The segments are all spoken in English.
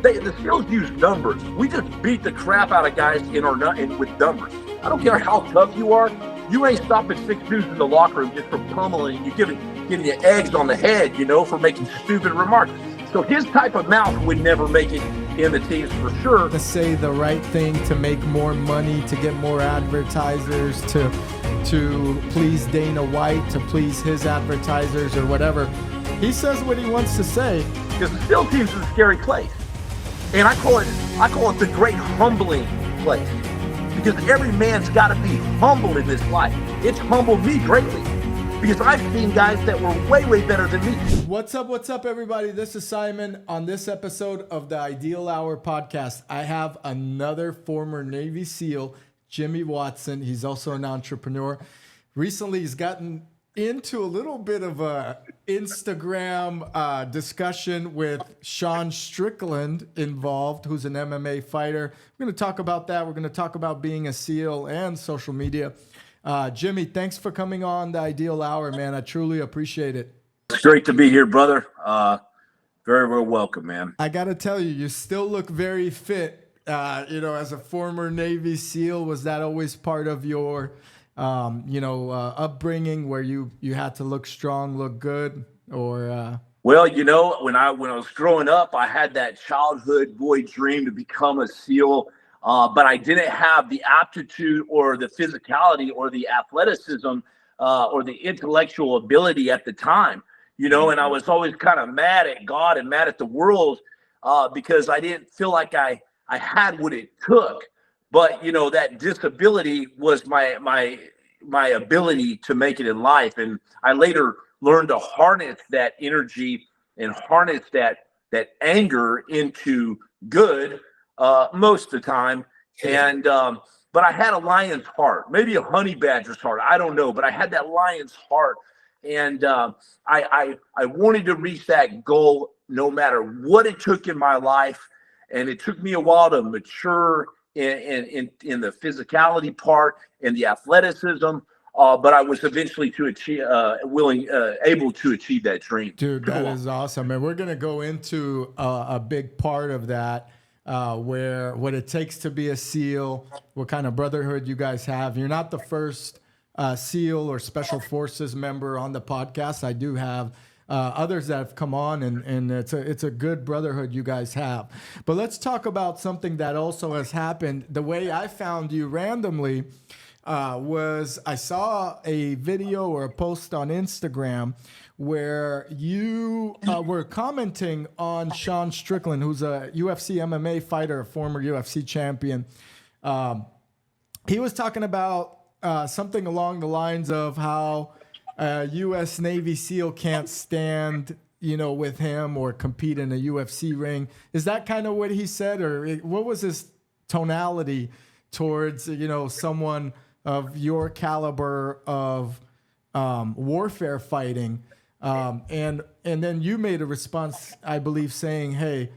The SEALs use numbers. We just beat the crap out of guys with numbers. I don't care how tough you are. You ain't stopping 6 dudes in the locker room just from pummeling you, giving you eggs on the head, for making stupid remarks. So his type of mouth would never make it in the teams for sure. To say the right thing, to make more money, to get more advertisers, to please Dana White, to please his advertisers or whatever. He says what he wants to say. Because the SEAL teams is a scary place. And I call it the great humbling place. Because every man's got to be humble in this life. It's humbled me greatly. Because I've seen guys that were way, way better than me. What's up, everybody? This is Simon. On this episode of the Ideal Hour podcast, I have another former Navy SEAL, Jimmy Watson. He's also an entrepreneur. Recently, he's gotten into a little bit of a Instagram discussion with Sean Strickland involved, who's an MMA fighter. We're going to talk about that. We're going to talk about being a SEAL and social media. Jimmy, thanks for coming on the Ideal Hour, man. I truly appreciate it. It's great to be here, brother. Very, very welcome, man. I got to tell you, you still look very fit. As a former Navy SEAL, was that always part of your upbringing where you had to look strong, look good, or? Well, when I was growing up, I had that childhood boy dream to become a SEAL, but I didn't have the aptitude or the physicality or the athleticism or the intellectual ability at the time, and I was always kind of mad at God and mad at the world because I didn't feel like I had what it took. But, that disability was my ability to make it in life. And I later learned to harness that energy and harness that anger into good most of the time. And but I had a lion's heart, maybe a honey badger's heart. I don't know, but I had that lion's heart. And I wanted to reach that goal no matter what it took in my life. And it took me a while to mature in the physicality part and the athleticism, but I was eventually able to achieve that dream. Dude, that is awesome. And we're going to go into a big part of that, where what it takes to be a SEAL, what kind of brotherhood you guys have. You're not the first SEAL or Special Forces member on the podcast. I do have others that have come on, and it's a good brotherhood you guys have. But let's talk about something that also has happened. The way I found you randomly was I saw a video or a post on Instagram where you were commenting on Sean Strickland, who's a UFC MMA fighter, a former UFC champion. He was talking about something along the lines of how U.S. Navy SEAL can't stand, with him or compete in a UFC ring. Is that kind of what he said, or what was his tonality towards, someone of your caliber of warfare fighting? And then you made a response, I believe, saying, "Hey,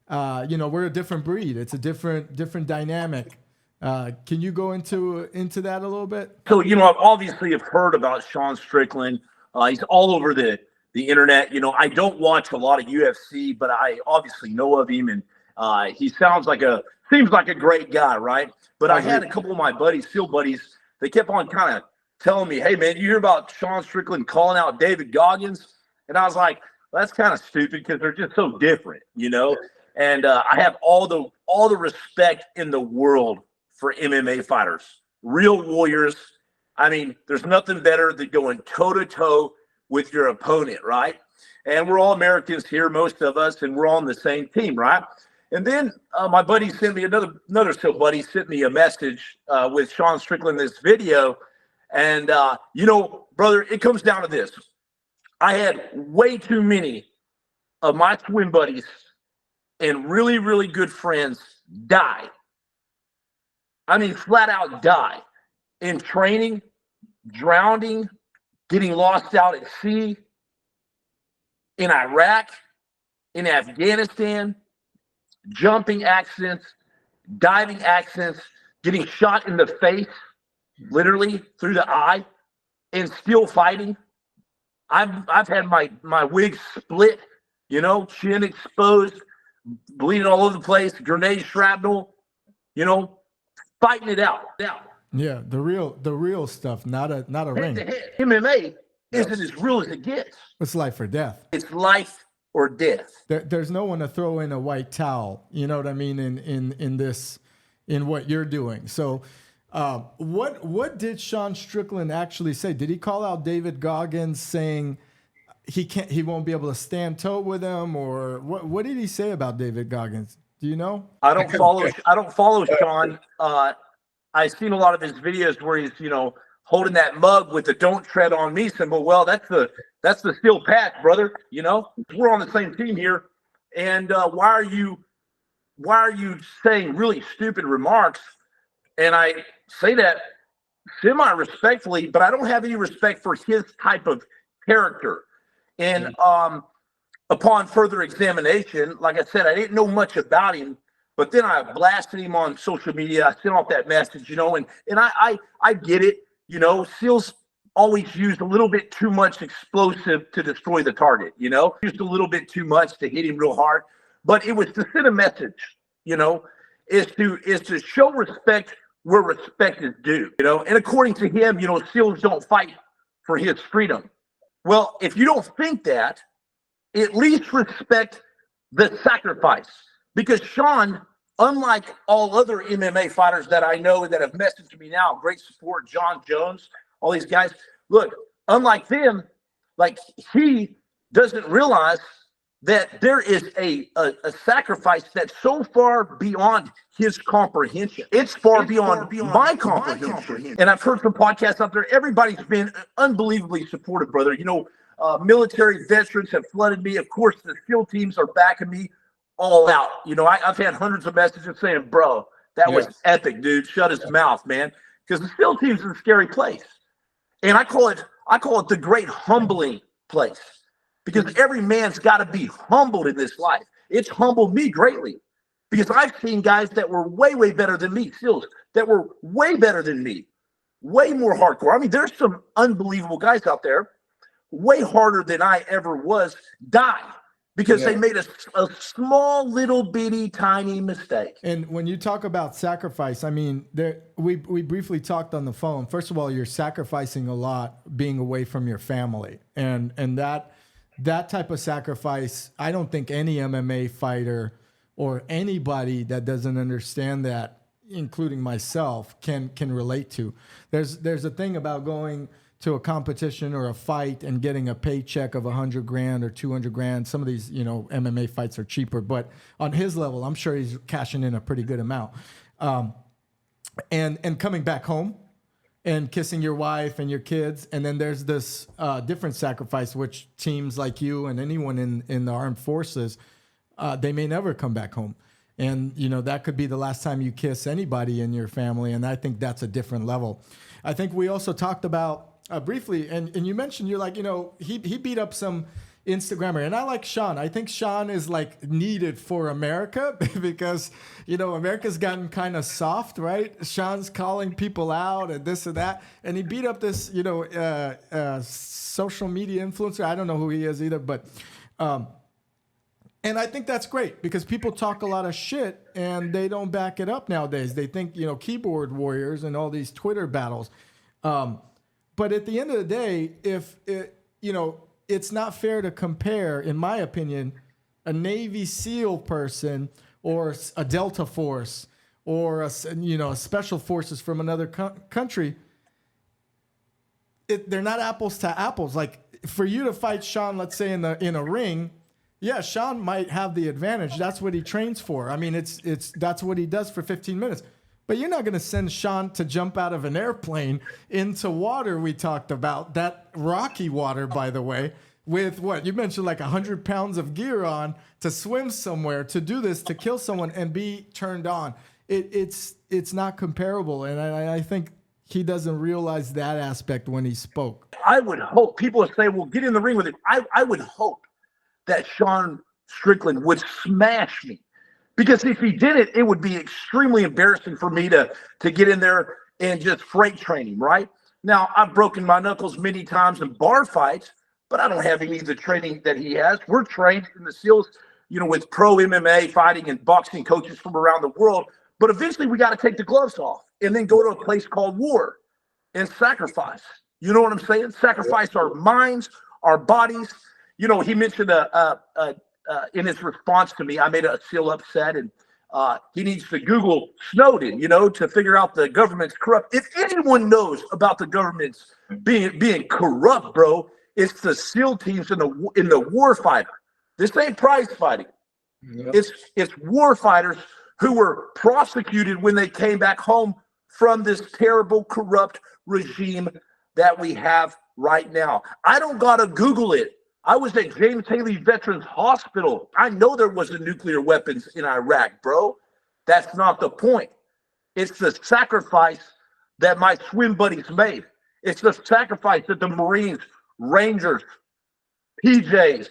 we're a different breed. It's a different dynamic." Can you go into that a little bit? So, I've obviously have heard about Sean Strickland. He's all over the internet. I don't watch a lot of UFC, but I obviously know of him, and he seems like a great guy, right? But I had a couple of my SEAL buddies. They kept on kind of telling me, "Hey, man, you hear about Sean Strickland calling out David Goggins?" And I was like, well, "That's kind of stupid because they're just so different, And I have all the respect in the world for MMA fighters, real warriors. I mean, there's nothing better than going toe-to-toe with your opponent, right? And we're all Americans here, most of us, and we're all on the same team, right? And then my buddy sent me another SEAL buddy sent me a message with Sean Strickland, this video. And, brother, it comes down to this. I had way too many of my twin buddies and really, really good friends die. I mean, flat out die in training, drowning, getting lost out at sea, in Iraq, in Afghanistan, jumping accidents, diving accidents, getting shot in the face, literally through the eye, and still fighting. I've had my wig split, chin exposed, bleeding all over the place, grenade shrapnel, you know, fighting it out. Yeah, the real stuff, not a ring. MMA isn't as real as it gets. It's life or death. It's life or death. There's no one to throw in a white towel. You know what I mean? In what you're doing. So, what did Sean Strickland actually say? Did he call out David Goggins saying he won't be able to stand toe with him, or what did he say about David Goggins? Do you know? I don't follow Sean. I've seen a lot of his videos where he's, you know, holding that mug with the "Don't tread on me" symbol. Well, that's the steel pack, brother. You know, we're on the same team here. And why are you saying really stupid remarks? And I say that semi-respectfully, but I don't have any respect for his type of character. And upon further examination, like I said, I didn't know much about him. But then I blasted him on social media. I sent off that message, you know, and I get it. You know, SEALs always used a little bit too much explosive to destroy the target, you know, just a little bit too much to hit him real hard. But it was to send a message, you know, is to show respect where respect is due, you know. And according to him, you know, SEALs don't fight for his freedom. Well, if you don't think that, at least respect the sacrifice. Because Sean, unlike all other MMA fighters that I know that have messaged me now, great support, John Jones, all these guys, look, unlike them, like, he doesn't realize that there is a sacrifice that's so far beyond his comprehension. It's far beyond my comprehension. And I've heard from podcasts out there, everybody's been unbelievably supportive, brother. You know, military veterans have flooded me. Of course, the SEAL teams are backing me all out. You know, I've had hundreds of messages saying, bro, that was epic, dude. Shut his mouth, man. Because the SEAL team's in a scary place. And I call it the great humbling place. Because every man's got to be humbled in this life. It's humbled me greatly. Because I've seen guys that were way, way better than me, SEALs, that were way better than me, way more hardcore. I mean, there's some unbelievable guys out there, way harder than I ever was, die. Because they made a small, little bitty, tiny mistake. And when you talk about sacrifice, I mean, we briefly talked on the phone. First of all, you're sacrificing a lot being away from your family. And that type of sacrifice, I don't think any MMA fighter or anybody that doesn't understand that, including myself, can relate to. There's a thing about going to a competition or a fight and getting a paycheck of $100,000 or $200,000. Some of these, you know, MMA fights are cheaper, but on his level, I'm sure he's cashing in a pretty good amount. And coming back home and kissing your wife and your kids. And then there's this different sacrifice, which teams like you and anyone in the armed forces, they may never come back home. And, you know, that could be the last time you kiss anybody in your family. And I think that's a different level. I think we also talked about briefly, and you mentioned, you're like, you know, he beat up some Instagrammer, and I like Sean. I think Sean is like needed for America because, you know, America's gotten kind of soft, right? Sean's calling people out and this and that, and he beat up this, you know, social media influencer. I don't know who he is either, but and I think that's great because people talk a lot of shit and they don't back it up nowadays. They think, you know, keyboard warriors and all these Twitter battles. But at the end of the day, you know, it's not fair to compare, in my opinion, a Navy SEAL person or a Delta Force or a special forces from another country. They're not apples to apples. Like, for you to fight Sean, let's say in a ring, yeah, Sean might have the advantage. That's what he trains for. I mean, that's what he does for 15 minutes. But you're not going to send Sean to jump out of an airplane into water we talked about, that rocky water, by the way, with what? You mentioned like 100 pounds of gear on to swim somewhere, to do this, to kill someone and be turned on. It's not comparable. And I think he doesn't realize that aspect when he spoke. I would hope people would say, well, get in the ring with him. I would hope that Sean Strickland would smash me. Because if he did it, it would be extremely embarrassing for me to get in there and just freight train him, right? Now, I've broken my knuckles many times in bar fights, but I don't have any of the training that he has. We're trained in the SEALs. with pro MMA fighting and boxing coaches from around the world. But eventually we got to take the gloves off and then go to a place called war and sacrifice. You know what I'm saying? Sacrifice our minds, our bodies. He mentioned in his response to me, I made a SEAL upset, and he needs to Google Snowden, to figure out the government's corrupt. If anyone knows about the government's being corrupt, bro, it's the SEAL teams in the war fighter. This ain't prize fighting. Yep. It's war fighters who were prosecuted when they came back home from this terrible, corrupt regime that we have right now. I don't gotta Google it. I was at James Haley Veterans Hospital. I know there wasn't nuclear weapons in Iraq, bro. That's not the point. It's the sacrifice that my swim buddies made. It's the sacrifice that the Marines, Rangers, PJs,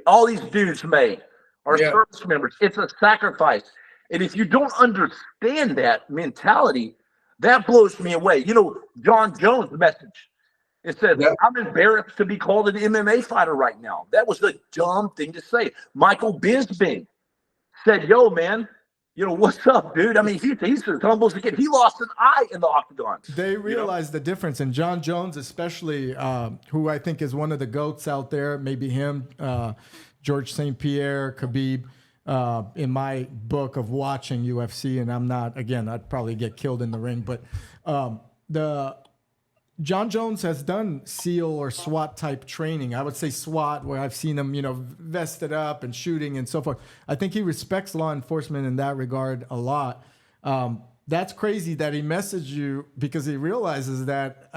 all these dudes made, our service members. It's a sacrifice. And if you don't understand that mentality, that blows me away. John Jones' message. It says, I'm embarrassed to be called an MMA fighter right now. That was the dumb thing to say. Michael Bisping said, yo, man, what's up, dude? I mean, he's as humble as a kid. He lost an eye in the octagon. They realized the difference. And John Jones, especially, who I think is one of the GOATs out there, maybe him, George St. Pierre, Khabib, in my book of watching UFC, and I'm not, again, I'd probably get killed in the ring, but John Jones has done SEAL or SWAT type training. I would say SWAT, where I've seen him, vested up and shooting and so forth. I think he respects law enforcement in that regard a lot. That's crazy that he messaged you because he realizes that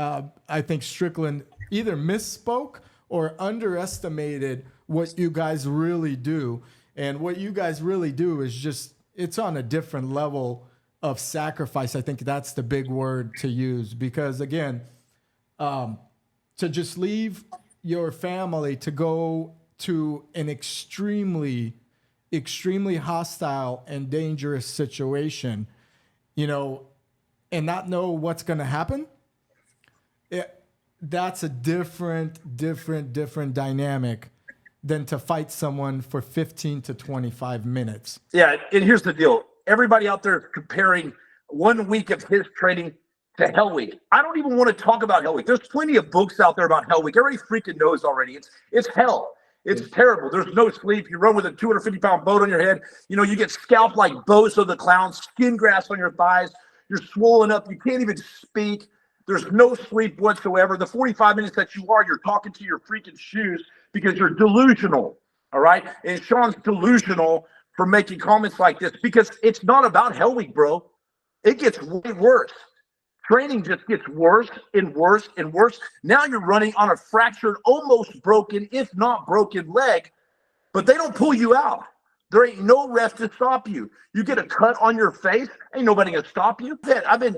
I think Strickland either misspoke or underestimated what you guys really do. And what you guys really do is it's on a different level of sacrifice. I think that's the big word to use because, again, to just leave your family to go to an extremely, extremely hostile and dangerous situation, and not know what's going to happen, that's a different dynamic than to fight someone for 15 to 25 minutes. Yeah, and here's the deal. Everybody out there is comparing 1 week of his training to Hell Week. I don't even want to talk about Hell Week. There's plenty of books out there about Hell Week. Everybody freaking knows already. It's hell. It's terrible. There's no sleep. You run with a 250-pound boat on your head. You get scalped like Bozo the Clown, skin grass on your thighs. You're swollen up. You can't even speak. There's no sleep whatsoever. The 45 minutes that you're talking to your freaking shoes because you're delusional, all right? And Sean's delusional for making comments like this because it's not about Hell Week, bro. It gets way worse. Training just gets worse and worse and worse. Now you're running on a fractured, almost broken, if not broken leg, but they don't pull you out. There ain't no ref to stop you. You get a cut on your face, ain't nobody gonna stop you. I've been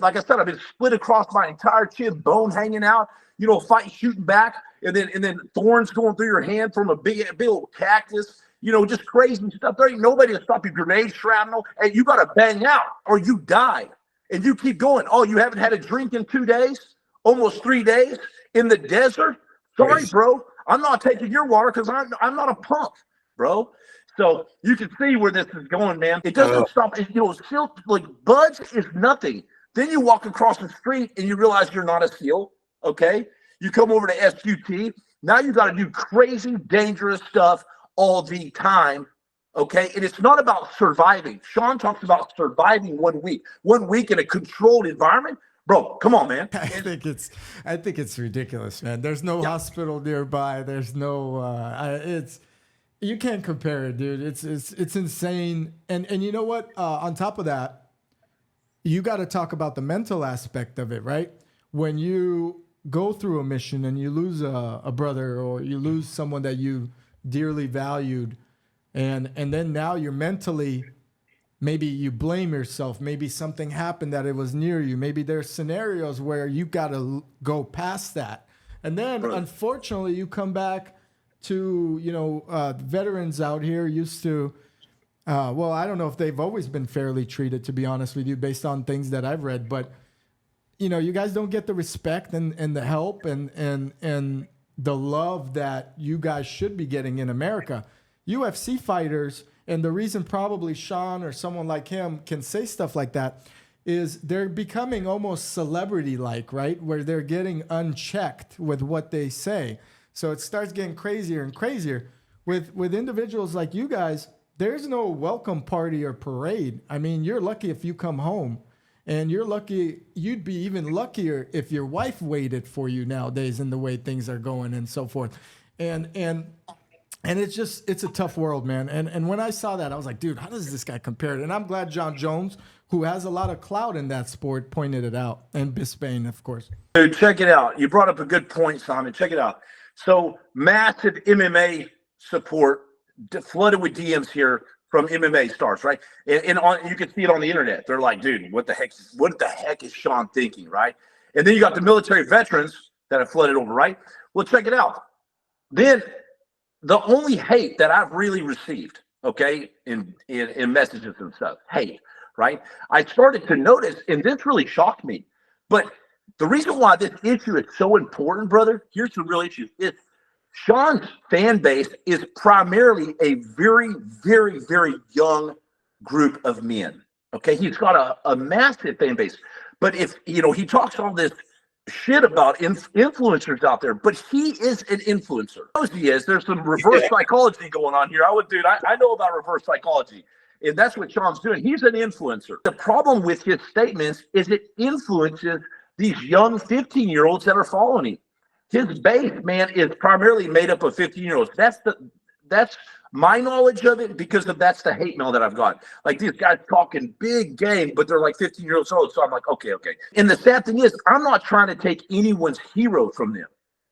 split across my entire chin, bone hanging out, fighting, shooting back, and then thorns going through your hand from a big old cactus, just crazy stuff. There ain't nobody to stop you. Grenade, shrapnel, and you gotta bang out or you die. And you keep going. Oh, you haven't had a drink in 2 days? Almost 3 days in the desert? Sorry, bro. I'm not taking your water because I'm not a punk, bro. So you can see where this is going, man. It doesn't stop. SEAL, like buds is nothing. Then you walk across the street and you realize you're not a SEAL, okay? You come over to SUT. Now you got to do crazy, dangerous stuff all the time. Okay, and it's not about surviving. Sean talks about surviving 1 week. 1 week in a controlled environment, bro. Come on, man. I think it's ridiculous, man. There's no hospital nearby. There's no. You can't compare it, dude. It's insane. And you know what? On top of that, you got to talk about the mental aspect of it, right? When you go through a mission and you lose a brother or you lose someone that you dearly valued. And then now you're mentally, maybe you blame yourself. Maybe something happened that it was near you. Maybe there's scenarios where you got to go past that. And then, unfortunately, you come back to, veterans out here used to, I don't know if they've always been fairly treated, to be honest with you, based on things that I've read. But, you guys don't get the respect and the help and the love that you guys should be getting in America. UFC fighters, and the reason probably Sean or someone like him can say stuff like that is they're becoming almost celebrity-like, right? Where they're getting unchecked with what they say. So it starts getting crazier and crazier. With individuals like you guys, there's no welcome party or parade. I mean, you're lucky if you come home, and you'd be even luckier if your wife waited for you nowadays in the way things are going and so forth. And it's a tough world, man. And when I saw that, I was like, dude, how does this guy compare it? And I'm glad John Jones, who has a lot of clout in that sport, pointed it out. And Bisbane, of course. Dude, check it out. You brought up a good point, Simon. Check it out. So massive MMA support flooded with DMs here from MMA stars, right? And you can see it on the internet. They're like, dude, what the heck is Sean thinking, right? And then you got the military veterans that have flooded over, right? Well, check it out. Then the only hate that I've really received, okay, in messages and stuff, hate, right? I started to notice, and this really shocked me. But the reason why this issue is so important, brother, here's the real issue. Sean's fan base is primarily a very, very, very young group of men. Okay, he's got a massive fan base. But if he talks all this shit about influencers out there, but he is an influencer. He is. There's some reverse psychology going on here. I know about reverse psychology, and that's what Sean's doing. He's an influencer. The problem with his statements is it influences these young 15-year-olds that are following him. His base, man, is primarily made up of 15-year-olds. That's my knowledge of it, because that's the hate mail that I've got. Like, these guys talking big game, but they're like 15 years old. So I'm like, okay. And the sad thing is, I'm not trying to take anyone's hero from them.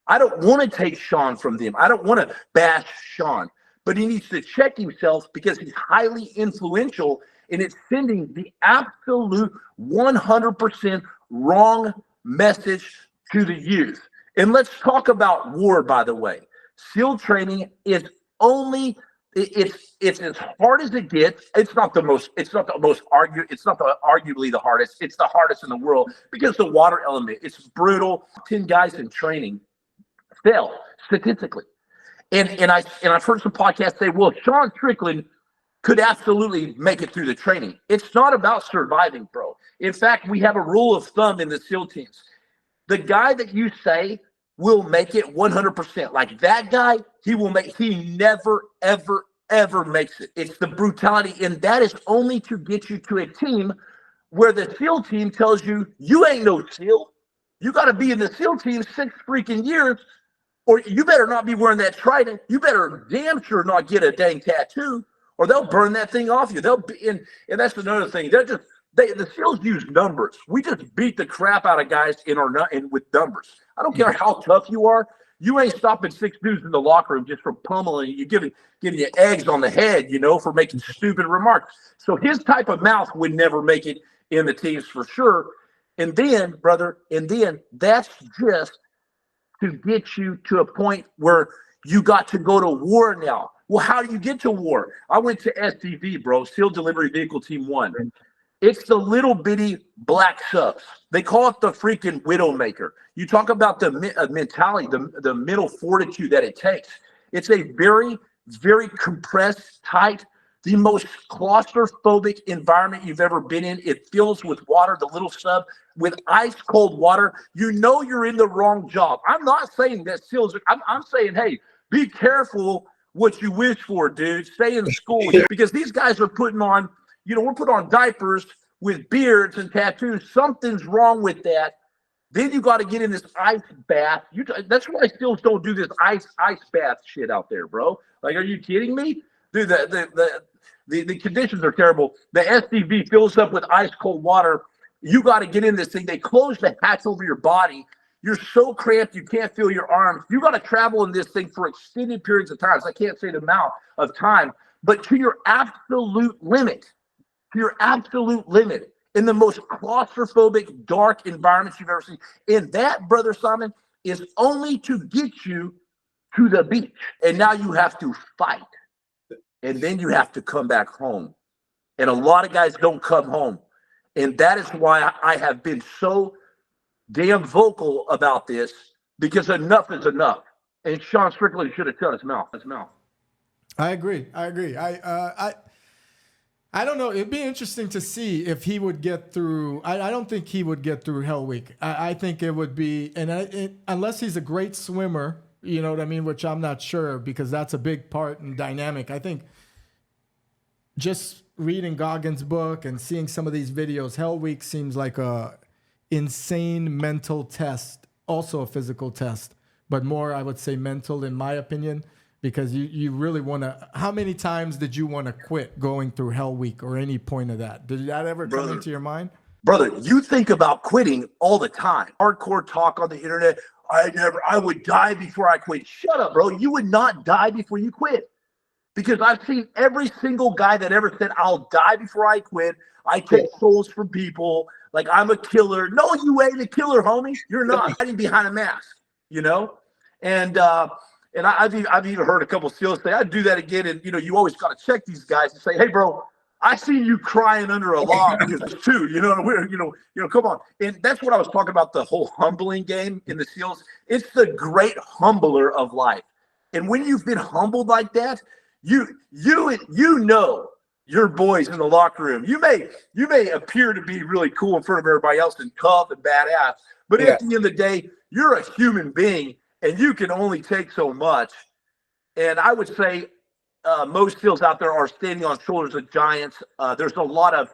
I don't want to take Sean from them. I don't want to bash Sean, but he needs to check himself, because he's highly influential, and it's sending the absolute 100% wrong message to the youth. And let's talk about war, by the way. SEAL training is it's as hard as it gets. It's not arguably the hardest. It's the hardest in the world, because the water element, it's brutal. 10 guys in training fail statistically. And I've heard some podcasts say, well, Sean Strickland could absolutely make it through the training. It's not about surviving, bro. In fact, we have a rule of thumb in the SEAL teams. The guy that you say will make it 100%. Like that guy, he never, ever, ever makes it. It's the brutality, and that is only to get you to a team where the SEAL team tells you, you ain't no SEAL. You got to be in the SEAL team 6 freaking years, or you better not be wearing that trident. You better damn sure not get a dang tattoo, or they'll burn that thing off you. They'll be, and that's another thing. The SEALs use numbers. We just beat the crap out of guys with numbers. I don't care how tough you are. You ain't stopping 6 dudes in the locker room just for pummeling you, giving you eggs on the head, for making stupid remarks. So his type of mouth would never make it in the teams for sure. And then, brother, that's just to get you to a point where you got to go to war now. Well, how do you get to war? I went to SDV, bro, SEAL Delivery Vehicle Team 1. It's the little bitty black subs. They call it the freaking Widowmaker. You talk about the mentality, the mental fortitude that it takes. It's a very, very compressed, tight, the most claustrophobic environment you've ever been in. It fills with water, the little sub, with ice cold water. You're in the wrong job. I'm not saying that SEALs I'm saying, hey, be careful what you wish for, dude. Stay in school, because these guys are putting on, we're put on diapers with beards and tattoos. Something's wrong with that. Then you got to get in this ice bath. That's why SEALs don't do this ice bath shit out there, bro. Like, are you kidding me? Dude, the conditions are terrible. The SDV fills up with ice cold water. You got to get in this thing. They close the hatch over your body. You're so cramped you can't feel your arms. You got to travel in this thing for extended periods of time. I can't say the amount of time, but to your absolute limit. In the most claustrophobic, dark environments you've ever seen. And that, Brother Simon, is only to get you to the beach. And now you have to fight. And then you have to come back home. And a lot of guys don't come home. And that is why I have been so damn vocal about this, because enough is enough. And Sean Strickland should have shut his mouth. I agree. I don't know. It'd be interesting to see if he would get through. I don't think he would get through Hell Week. I think it would be, unless he's a great swimmer, you know what I mean, which I'm not sure, because that's a big part and dynamic. I think just reading Goggins' book and seeing some of these videos, Hell Week seems like a insane mental test, also a physical test, but more, I would say, mental, in my opinion. Because you really want to. How many times did you want to quit going through Hell Week or any point of that? Did that ever come into your mind? Brother, you think about quitting all the time. Hardcore talk on the internet. I would die before I quit. Shut up, bro. You would not die before you quit. Because I've seen every single guy that ever said, I'll die before I quit. I take souls from people. Like, I'm a killer. No, you ain't a killer, homie. You're not hiding behind a mask, you know? And I've even heard a couple of SEALs say, I'd do that again. And, you know, you always got to check these guys and say, hey, bro, I seen you crying under a log too. You know, come on. And that's what I was talking about, the whole humbling game in the SEALs. It's the great humbler of life. And when you've been humbled like that, you know your boys in the locker room. You may appear to be really cool in front of everybody else and tough and badass, but at the end of the day, you're a human being. And you can only take so much. And I would say most SEALs out there are standing on shoulders of giants. There's a lot of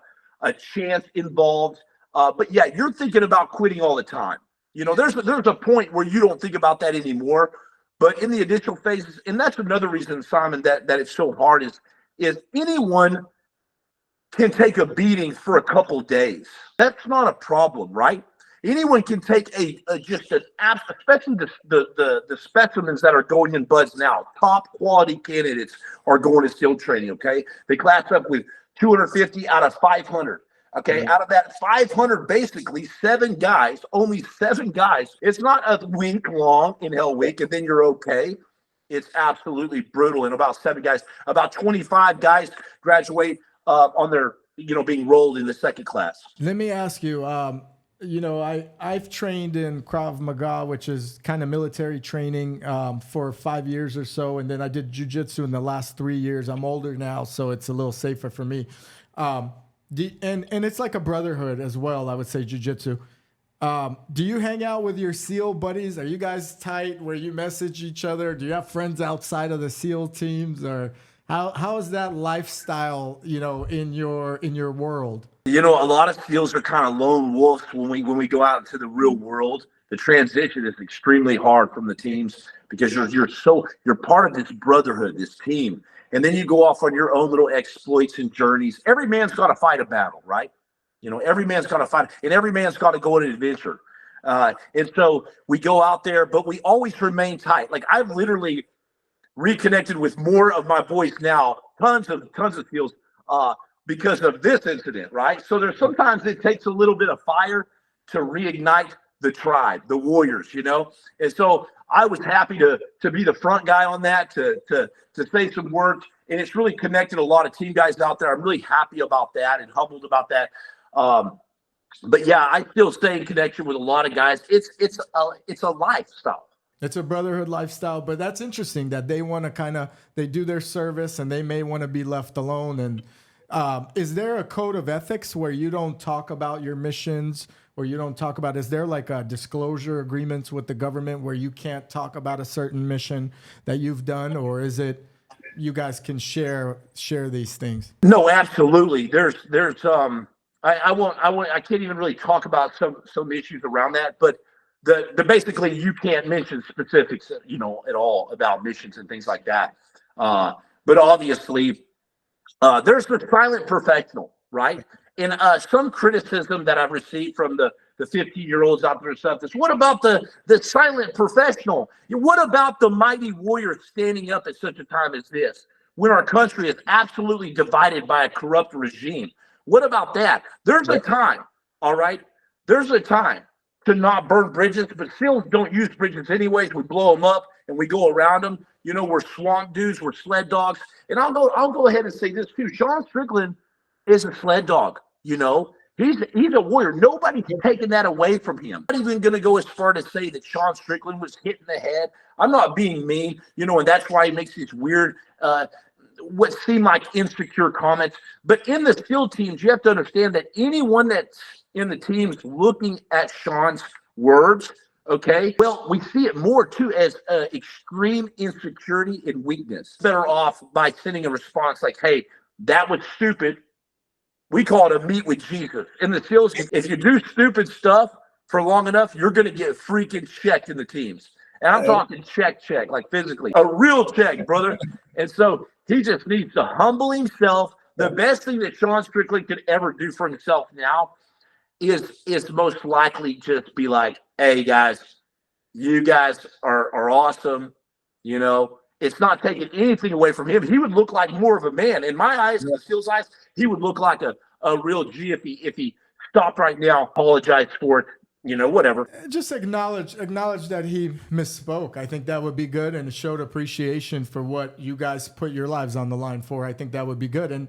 chance involved. But yeah, you're thinking about quitting all the time. You know, there's a point where you don't think about that anymore. But in the initial phases, and that's another reason, Simon, that it's so hard is anyone can take a beating for a couple days. That's not a problem, right? Anyone can take especially the specimens that are going in buds now. Top quality candidates are going to SEAL training. Okay, they class up with 250 out of 500. Okay, out of that 500, basically only seven guys. It's not a week long in Hell Week, and then you're okay. It's absolutely brutal. And about 7 guys, about 25 guys graduate on their, being rolled in the second class. Let me ask you. You know, I've trained in Krav Maga, which is kind of military training, for 5 years or so. And then I did jujitsu in the last 3 years. I'm older now, so it's a little safer for me. And it's like a brotherhood as well, I would say, jujitsu. Do you hang out with your SEAL buddies? Are you guys tight where you message each other? Do you have friends outside of the SEAL teams? Or how is that lifestyle, in your world? A lot of SEALs are kind of lone wolves when we go out into the real world. The transition is extremely hard from the teams because you're part of this brotherhood, this team. And then you go off on your own little exploits and journeys. Every man's got to fight a battle, right? Every man's got to fight, and every man's got to go on an adventure. And so we go out there, but we always remain tight. Like, I've literally reconnected with more of my boys now, tons of SEALs, because of this incident, right? So sometimes it takes a little bit of fire to reignite the tribe, the warriors, And so I was happy to be the front guy on that, to say some words, and it's really connected a lot of team guys out there. I'm really happy about that and humbled about that. But yeah, I still stay in connection with a lot of guys. It's a lifestyle. It's a brotherhood lifestyle, but that's interesting that they want to they do their service and they may want to be left alone. And is there a code of ethics where you don't talk about your missions, or you don't talk about, is there like a disclosure agreements with the government where you can't talk about a certain mission that you've done, or is it you guys can share these things? No, absolutely. There's I can't even really talk about some issues around that, but the basically you can't mention specifics, at all about missions and things like that. But obviously, there's the silent professional, right? And some criticism that I've received from the 15-year-olds out there and stuff is, what about the silent professional? What about the mighty warrior standing up at such a time as this, when our country is absolutely divided by a corrupt regime? What about that? There's a time, all right? There's a time to not burn bridges, but SEALs don't use bridges anyways. We blow them up and we go around them. We're swamp dudes, we're sled dogs. And I'll go ahead and say this too. Sean Strickland is a sled dog, He's a warrior. Nobody's taking that away from him. I'm not even going to go as far to say that Sean Strickland was hit in the head. I'm not being mean, and that's why he makes these weird, what seem like insecure comments. But in the SEAL teams, you have to understand that anyone that's in the teams looking at Sean's words, okay, well, we see it more too as extreme insecurity and weakness. Better off by sending a response like, hey, that was stupid. We call it a meet with Jesus. In the SEALs, if you do stupid stuff for long enough, you're going to get freaking checked in the teams. And I'm talking check, like physically. A real check, brother. And so he just needs to humble himself. The best thing that Sean Strickland could ever do for himself now is most likely just be like, hey, guys, you guys are awesome. It's not taking anything away from him. He would look like more of a man. In my eyes, in the SEAL's eyes, he would look like a real G if he stopped right now, apologized for it, whatever. Just acknowledge that he misspoke. I think that would be good, and it showed appreciation for what you guys put your lives on the line for. I think that would be good. And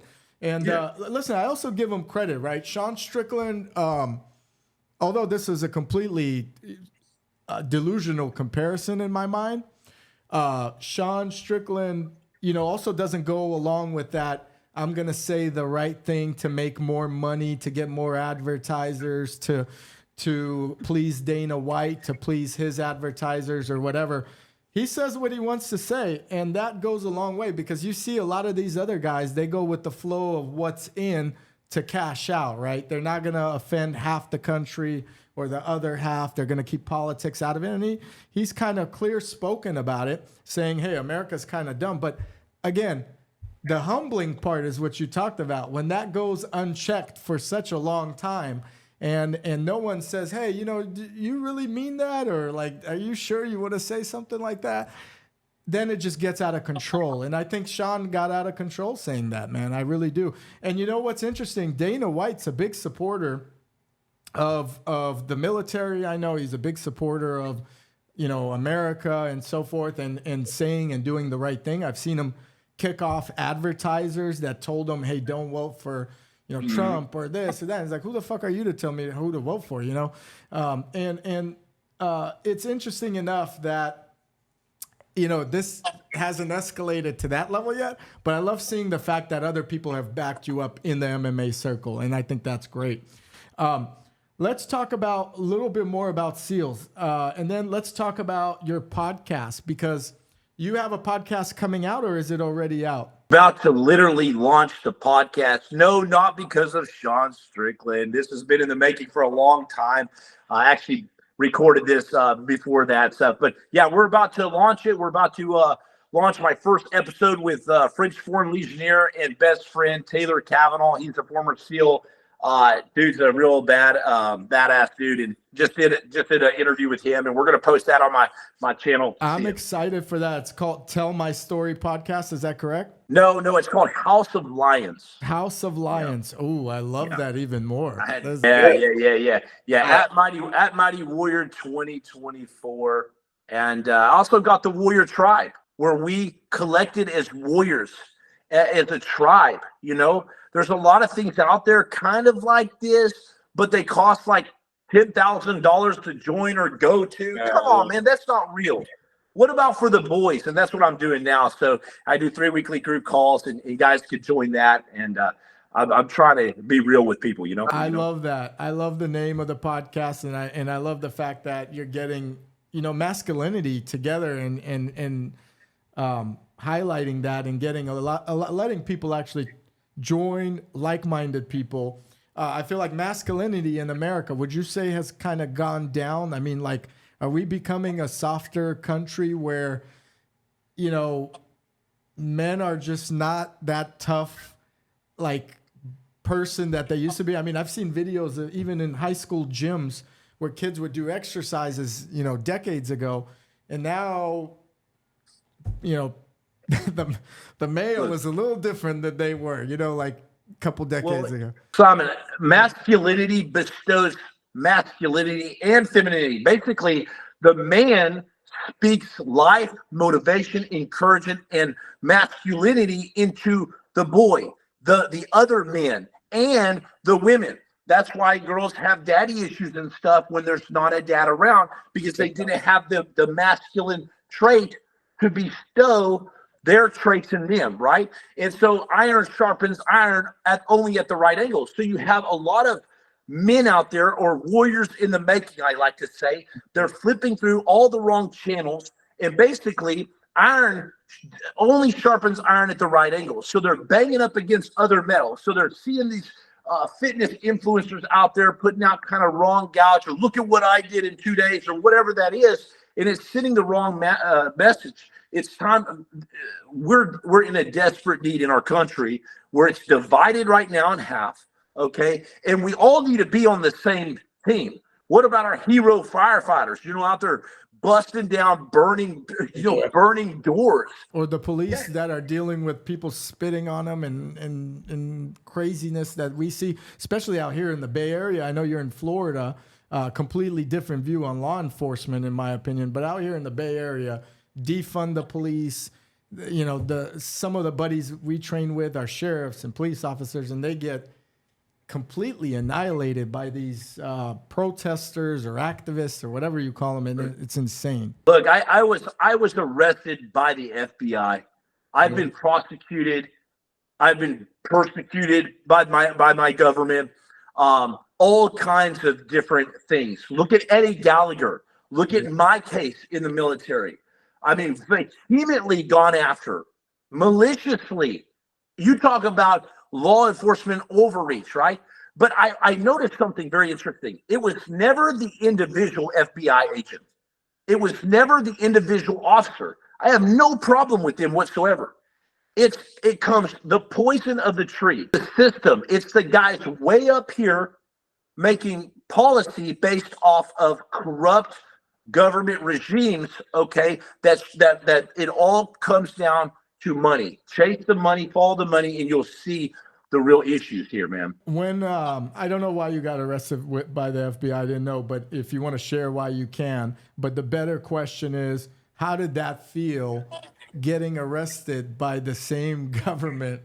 listen, I also give him credit, right? Sean Strickland, although this is a completely delusional comparison in my mind, Sean Strickland, also doesn't go along with that. I'm going to say the right thing to make more money, to get more advertisers, to please Dana White, to please his advertisers or whatever. He says what he wants to say, and that goes a long way, because you see a lot of these other guys, they go with the flow of what's in to cash out, right? They're not going to offend half the country or the other half. They're going to keep politics out of it. And he's kind of clear-spoken about it, saying, hey, America's kind of dumb. But again, the humbling part is what you talked about. When that goes unchecked for such a long time, and no one says, hey, do you really mean that? Or like, are you sure you want to say something like that? Then it just gets out of control. And I think Sean got out of control saying that, man. I really do. And you know what's interesting? Dana White's a big supporter of the military. I know he's a big supporter of, America and so forth, and saying and doing the right thing. I've seen him kick off advertisers that told him, hey, don't vote for, Trump or this or that. He's like, who the fuck are you to tell me who to vote for, it's interesting enough that, this hasn't escalated to that level yet, but I love seeing the fact that other people have backed you up in the MMA circle, and I think that's great. Let's talk about a little bit more about SEALs, and then let's talk about your podcast, because you have a podcast coming out, or is it already out? About to literally launch the podcast. No, not because of Sean Strickland. This has been in the making for a long time. I actually recorded this before that stuff. But yeah, we're about to launch it. We're about to launch my first episode with French Foreign Legionnaire and best friend Taylor Cavanaugh. He's a former SEAL. Dude's a real badass dude, and just did an interview with him, and we're gonna post that on my channel. I'm excited for that. It's called Tell My Story Podcast. Is that correct? No, it's called House of Lions. House of Lions. Yeah. Oh, I love that even more. Yeah. At Mighty Warrior 2024, and I also got the Warrior Tribe, where we collected as warriors, as a tribe. There's a lot of things out there kind of like this, but they cost like $10,000 to join or go to. Come on, man, that's not real. What about for the boys? And that's what I'm doing now. So I do 3 weekly group calls, and you guys could join that. And I'm trying to be real with people, I love that. I love the name of the podcast, and I love the fact that you're getting, masculinity together and highlighting that, and getting letting people actually join like-minded people. I feel like masculinity in America, would you say, has kind of gone down? I mean, like, are we becoming a softer country where, men are just not that tough, like, person that they used to be? I mean, I've seen videos of even in high school gyms where kids would do exercises, decades ago, and now, the male is a little different than they were, like a couple decades ago. Simon, masculinity bestows masculinity and femininity. Basically, the man speaks life, motivation, encouragement, and masculinity into the boy, the other men, and the women. That's why girls have daddy issues and stuff when there's not a dad around, because they didn't have the masculine trait to bestow their traits in them, right? And so iron sharpens iron only at the right angle. So you have a lot of men out there, or warriors in the making, I like to say. They're flipping through all the wrong channels, and basically iron only sharpens iron at the right angle. So they're banging up against other metals. So they're seeing these fitness influencers out there putting out kind of wrong gouge, or look at what I did in 2 days, or whatever that is, and it's sending the wrong message. It's time. We're in a desperate need in our country, where it's divided right now in half. Okay, and we all need to be on the same team. What about our hero firefighters? Out there busting down, burning doors, or the police that are dealing with people spitting on them and craziness that we see, especially out here in the Bay Area. I know you're in Florida, completely different view on law enforcement, in my opinion. But out here in the Bay Area, defund the police. Some of the buddies we train with are sheriffs and police officers, and they get completely annihilated by these protesters or activists or whatever you call them, and it's insane. Look, I was arrested by the FBI. I've been prosecuted. I've been persecuted by my government. All kinds of different things. Look at Eddie Gallagher. Look at my case in the military. I mean, vehemently gone after, maliciously. You talk about law enforcement overreach, right? But I noticed something very interesting. It was never the individual FBI agent. It was never the individual officer. I have no problem with them whatsoever. It comes the poison of the tree, the system. It's the guys way up here making policy based off of corrupt government regimes. Okay, that it all comes down to money. Chase the money, follow the money, and you'll see the real issues here, man. When I don't know why you got arrested by the FBI, I didn't know, but if you want to share why, you can. But the better question is, how did that feel, getting arrested by the same government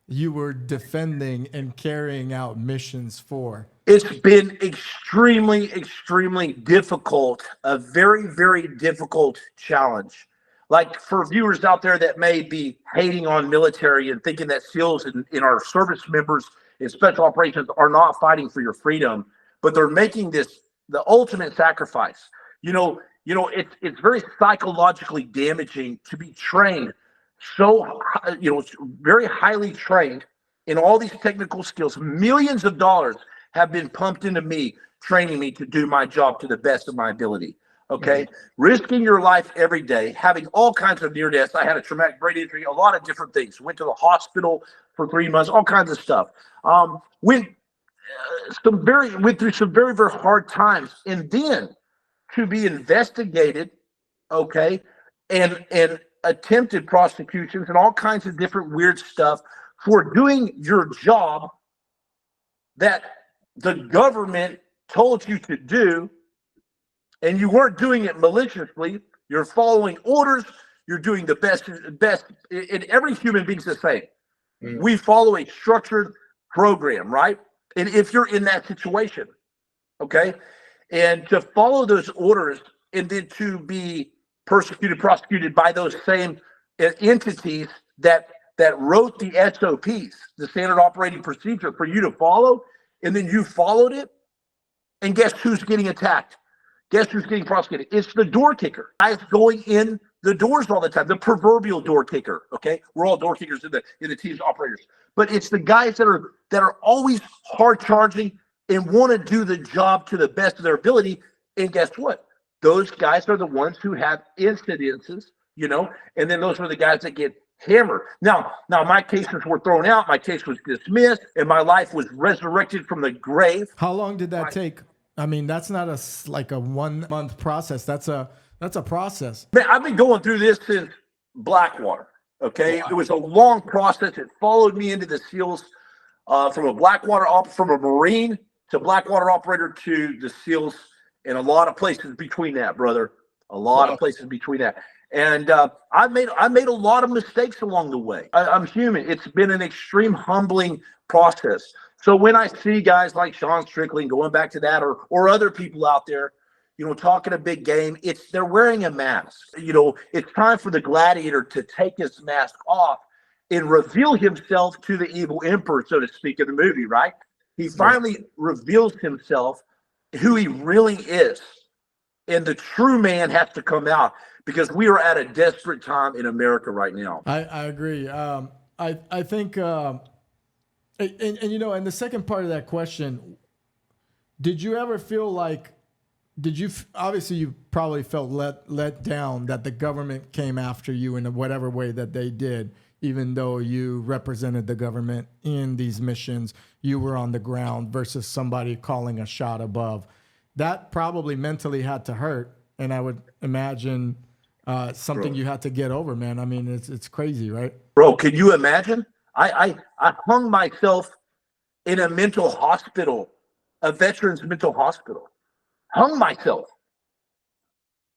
you were defending and carrying out missions for? It's been extremely, extremely difficult, a very, very difficult challenge. Like, for viewers out there that may be hating on military and thinking that SEALs and our service members in special operations are not fighting for your freedom, but they're making this the ultimate sacrifice. It's very psychologically damaging to be trained very highly trained in all these technical skills. Millions of dollars have been pumped into me, training me to do my job to the best of my ability. Okay, risking your life every day, having all kinds of near deaths. I had a traumatic brain injury, a lot of different things. Went to the hospital for 3 months, all kinds of stuff. Went through some very, very hard times, and then to be investigated, okay, and attempted prosecutions and all kinds of different weird stuff for doing your job that the government told you to do. And you weren't doing it maliciously. You're following orders. You're doing the best. And every human being's the same. We follow a structured program, right? And if you're in that situation, okay, and to follow those orders and then to be prosecuted by those same entities that wrote the SOPs, the standard operating procedure for you to follow, and then you followed it, and guess who's getting attacked? Guess who's getting prosecuted? It's the door kicker. Guys going in the doors all the time, the proverbial door kicker. Okay, we're all door kickers in the team's operators, but it's the guys that are always hard charging and want to do the job to the best of their ability. And guess what? Those guys are the ones who have incidences, and then those are the guys that get hammered. Now my cases were thrown out. My case was dismissed, and my life was resurrected from the grave. How long did that take? I mean, that's not like a 1 month process. That's a process. Man, I've been going through this since Blackwater. Okay, it was a long process. It followed me into the SEALs, from a Marine to Blackwater operator to the SEALs, and a lot of places between that, brother. A lot of places between that. And I made a lot of mistakes along the way. I'm human. It's been an extreme humbling process. So when I see guys like Sean Strickland, going back to that, or other people out there, talking a big game, they're wearing a mask. It's time for the gladiator to take his mask off and reveal himself to the evil emperor, so to speak, in the movie, right? He finally reveals himself, who he really is. And the true man has to come out, because we are at a desperate time in America right now. I agree. I think, and and the second part of that question, did you ever feel like, obviously you probably felt let down that the government came after you in whatever way that they did, even though you represented the government in these missions, you were on the ground versus somebody calling a shot above. That probably mentally had to hurt. And I would imagine something you had to get over, man. I mean, it's crazy, right? Bro, can you imagine? I hung myself in a mental hospital, a veteran's mental hospital. Hung myself.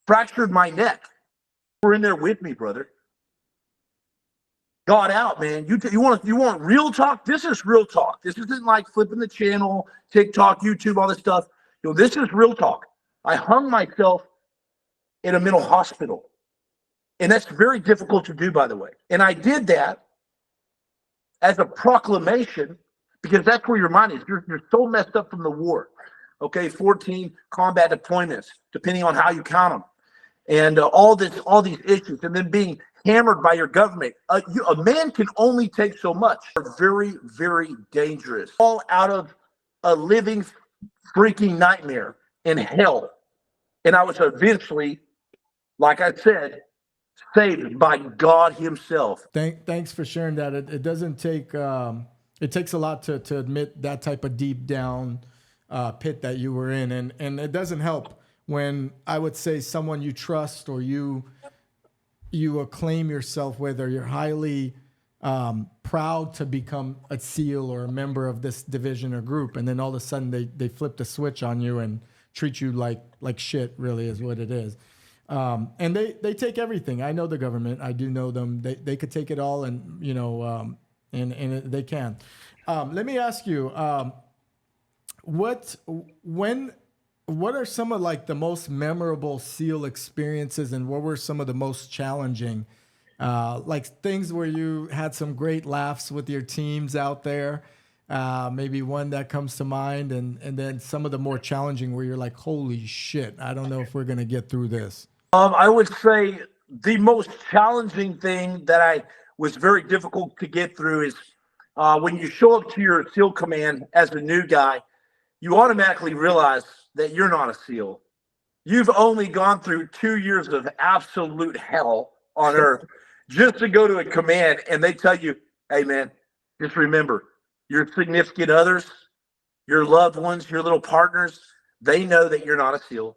Fractured my neck. We're in there with me, brother. Got out, man. You want real talk? This is real talk. This isn't like flipping the channel, TikTok, YouTube, all this stuff. This is real talk. I hung myself in a mental hospital. And that's very difficult to do, by the way. And I did that as a proclamation, because that's where your mind is. You're so messed up from the war. Okay, 14 combat deployments, depending on how you count them, and all these issues, and then being hammered by your government. A man can only take so much. They're very, very dangerous. All out of a living freaking nightmare in hell. And I was eventually, like I said, saved by God himself. Thanks for sharing that. It doesn't take, it takes a lot to admit that type of deep down pit that you were in. And it doesn't help when, I would say, someone you trust or you acclaim yourself, whether you're highly proud to become a SEAL or a member of this division or group, and then all of a sudden they flip the switch on you and treat you like shit, really is what it is. And they take everything. I know the government. I do know them. They could take it all, and and they can. Let me ask you, what are some of like the most memorable SEAL experiences, and what were some of the most challenging, like things where you had some great laughs with your teams out there? Maybe one that comes to mind, and then some of the more challenging where you're like, holy shit, I don't know if we're going to get through this. I would say the most challenging thing that was very difficult to get through is when you show up to your SEAL command as a new guy, you automatically realize that you're not a SEAL. You've only gone through 2 years of absolute hell on earth just to go to a command, and they tell you, hey, man, just remember, your significant others, your loved ones, your little partners, they know that you're not a SEAL.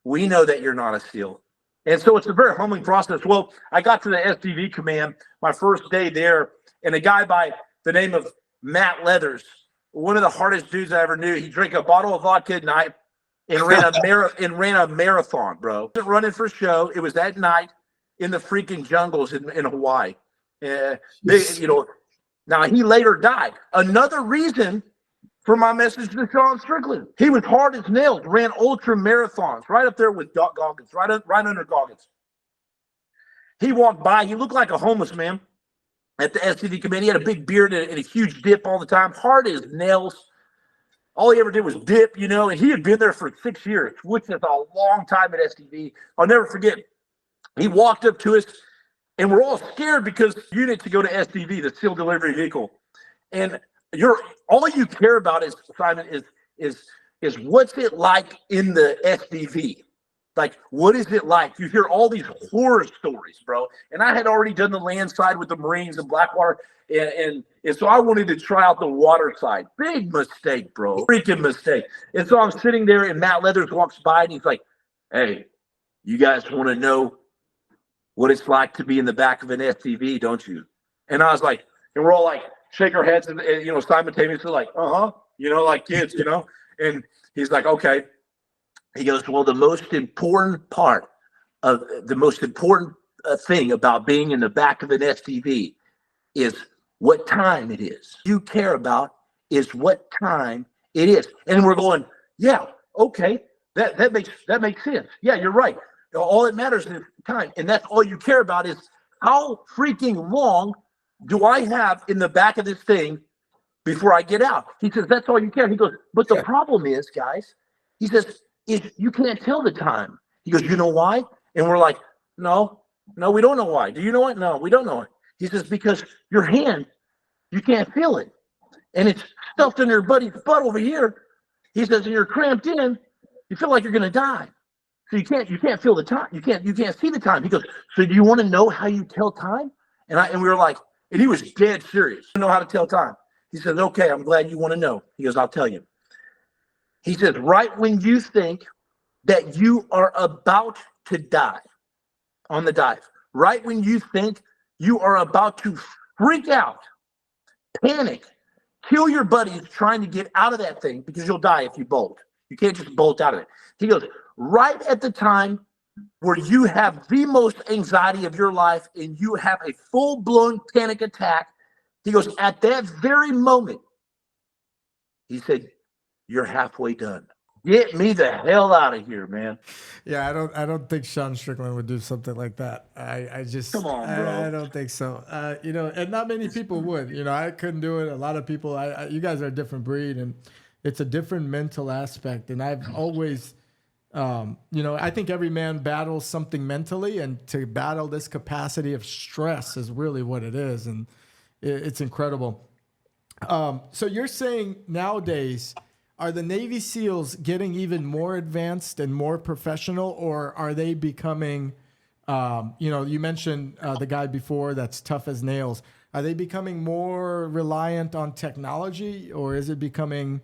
We know that you're not a SEAL. And so it's a very humbling process. Well, I got to the SDV command my first day there, and a guy by the name of Matt Leathers, one of the hardest dudes I ever knew, he drank a bottle of vodka at night and ran a marathon, bro. He wasn't running for show. It was that night in the freaking jungles in Hawaii. Now he later died. Another reason for my message to Sean Strickland. He was hard as nails, ran ultra marathons, right up there with Goggins, right under Goggins. He walked by. He looked like a homeless man at the SCD command. He had a big beard and a huge dip all the time, hard as nails. All he ever did was dip, and he had been there for 6 years, which is a long time at SDV. I'll never forget. He walked up to us, and we're all scared because unit to go to SDV, the SEAL delivery vehicle. And all you care about is, Simon, is what's it like in the SDV? Like, what is it like? You hear all these horror stories, bro. And I had already done the land side with the Marines and Blackwater, and so I wanted to try out the water side. Big mistake, bro. Freaking mistake. And so I'm sitting there, and Matt Leathers walks by, and he's like, hey, you guys want to know what it's like to be in the back of an SDV, don't you? And I was like, and we're all like, shake our heads and simultaneously like, like kids, and he's like, okay. He goes, well, the most important thing about being in the back of an SDV is what time it is. You care about is what time it is. And we're going, yeah, okay, that makes sense. Yeah, you're right. All that matters is time, and that's all you care about is how freaking long do I have in the back of this thing before I get out? He says, that's all you care. He goes, but the problem is, guys, he says, is you can't tell the time. He goes, you know why? And we're like, no, we don't know why. Do you know what? No, we don't know it. He says, because your hand, you can't feel it. And it's stuffed in your buddy's butt over here. He says, and you're cramped in, you feel like you're going to die. So you can't feel the time. You can't see the time. He goes, so do you want to know how you tell time? And we were like, and he was dead serious. I know how to tell time. He says, okay, I'm glad you want to know. He goes, I'll tell you. He says, right when you think that you are about to die on the dive, right when you think you are about to freak out, panic, kill your buddies trying to get out of that thing because you'll die if you bolt. You can't just bolt out of it. He goes, right at the time where you have the most anxiety of your life and you have a full-blown panic attack, he goes, at that very moment, he said, you're halfway done. Get me the hell out of here, man. Yeah, I don't think Sean Strickland would do something like that. I just Come on, bro. I don't think so. And not many people would. I couldn't do it. A lot of people. You guys are a different breed, and it's a different mental aspect. And I've always, I think every man battles something mentally, and to battle this capacity of stress is really what it is, and it's incredible. So you're saying nowadays, are the Navy SEALs getting even more advanced and more professional, or are they becoming, you mentioned the guy before that's tough as nails. Are they becoming more reliant on technology, or is it becoming,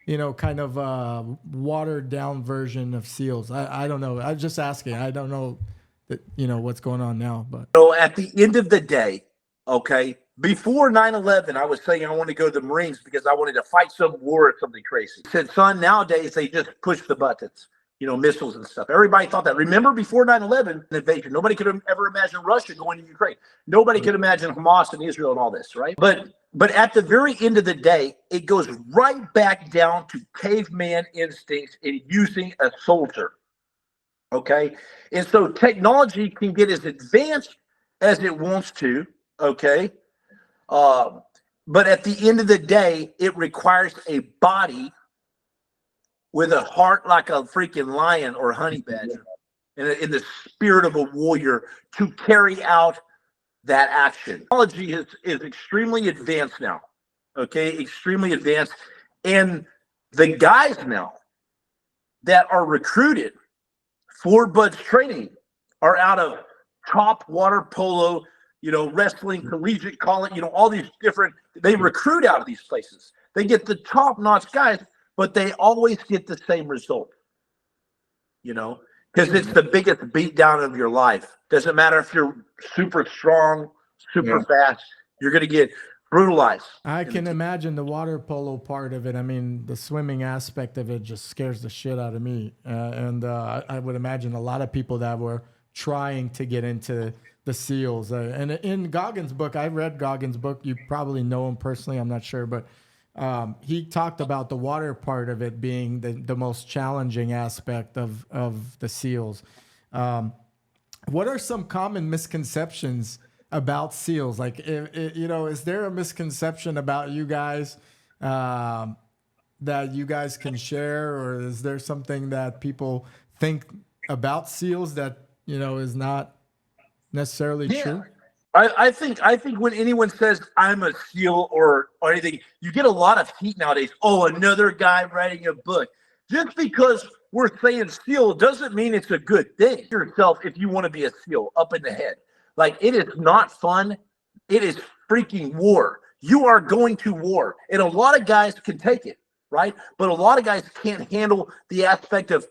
kind of a watered down version of SEALs? I don't know. I'm just asking. I don't know that, what's going on now, but. So at the end of the day, okay, before 9/11, I was saying I wanted to go to the Marines because I wanted to fight some war or something crazy. He said, son, nowadays they just push the buttons, missiles and stuff. Everybody thought that. Remember before 9/11 invasion, nobody could have ever imagined Russia going to Ukraine. Nobody could imagine Hamas and Israel and all this, right? But at the very end of the day, it goes right back down to caveman instincts and using a soldier, okay? And so technology can get as advanced as it wants to, okay? But at the end of the day, it requires a body with a heart like a freaking lion or honey badger and in the spirit of a warrior to carry out that action. Technology is extremely advanced now, okay? Extremely advanced. And the guys now that are recruited for Bud's training are out of top water polo, wrestling, collegiate college, all these different, they recruit out of these places. They get the top-notch guys, but they always get the same result, because it's the biggest beatdown of your life. Doesn't matter if you're super strong, super fast, you're going to get brutalized. I can imagine the water polo part of it. I mean, the swimming aspect of it just scares the shit out of me. And I would imagine a lot of people that were trying to get into the SEALs. And in Goggins' book, I read Goggins' book. You probably know him personally. I'm not sure. But he talked about the water part of it being the most challenging aspect of the SEALs. What are some common misconceptions about SEALs? Like, is there a misconception about you guys that you guys can share? Or is there something that people think about SEALs that, is not necessarily true? I think when anyone says I'm a SEAL or anything, you get a lot of heat nowadays. Oh, another guy writing a book. Just because we're saying SEAL doesn't mean it's a good thing. Yourself, if you want to be a SEAL, up in the head. Like, it is not fun. It is freaking war. You are going to war, and a lot of guys can take it, right? But a lot of guys can't handle the aspect of,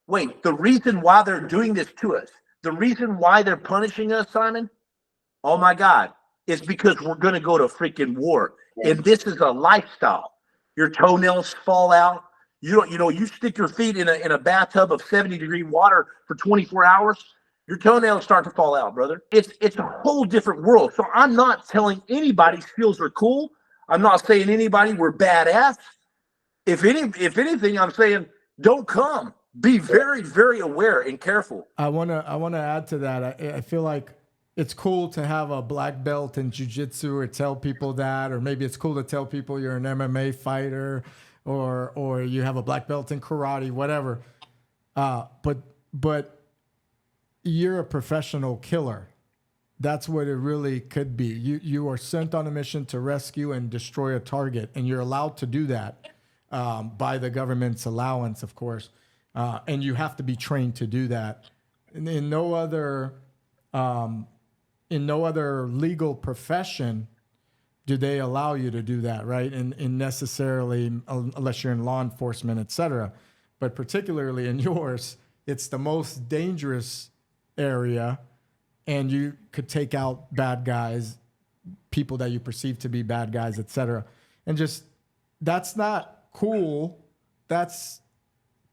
wait, the reason why they're doing this to us, the reason why they're punishing us, Simon, oh my God, is because we're going to go to freaking war. And this is a lifestyle. Your toenails fall out. You stick your feet in a bathtub of 70-degree water for 24 hours, your toenails start to fall out, brother. It's a whole different world. So I'm not telling anybody SEALs are cool. I'm not saying anybody we're badass. If anything, I'm saying don't come. Be very, very aware and careful. I wanna add to that. I feel like it's cool to have a black belt in jiu-jitsu or tell people that, or maybe it's cool to tell people you're an MMA fighter or you have a black belt in karate, whatever. But you're a professional killer. That's what it really could be. You are sent on a mission to rescue and destroy a target, and you're allowed to do that by the government's allowance, of course. And you have to be trained to do that. In no other legal profession do they allow you to do that, right? In necessarily, unless you're in law enforcement, et cetera. But particularly in yours, it's the most dangerous area, and you could take out bad guys, people that you perceive to be bad guys, et cetera. And just, that's not cool. That's